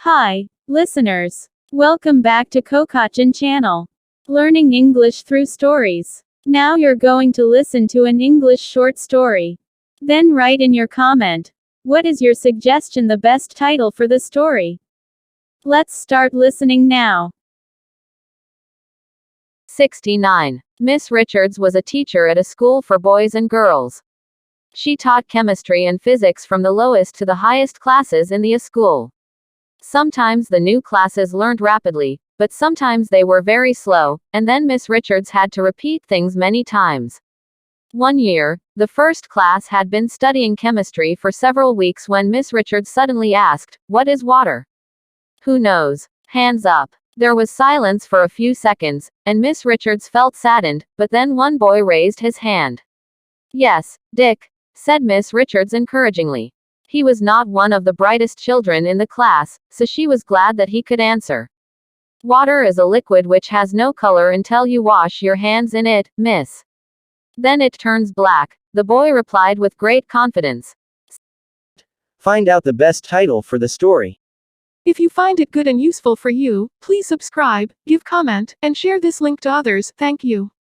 Hi, listeners. Welcome back to Kokachin channel. Learning English through stories. Now you're going to listen to an English short story. Then write in your comment. What is your suggestion the best title for the story? Let's start listening now. 69. Miss Richards was a teacher at a school for boys and girls. She taught chemistry and physics from the lowest to the highest classes in the school. Sometimes the new classes learned rapidly, but sometimes they were very slow, and then Miss Richards had to repeat things many times. One year, the first class had been studying chemistry for several weeks when Miss Richards suddenly asked, "What is water?" "Who knows? Hands up." There was silence for a few seconds, and Miss Richards felt saddened, but then one boy raised his hand. "Yes, Dick," said Miss Richards encouragingly. He was not one of the brightest children in the class, so she was glad that he could answer. "Water is a liquid which has no color until you wash your hands in it, miss. Then it turns black," the boy replied with great confidence. Find out the best title for the story. If you find it good and useful for you, please subscribe, give comment, and share this link to others. Thank you.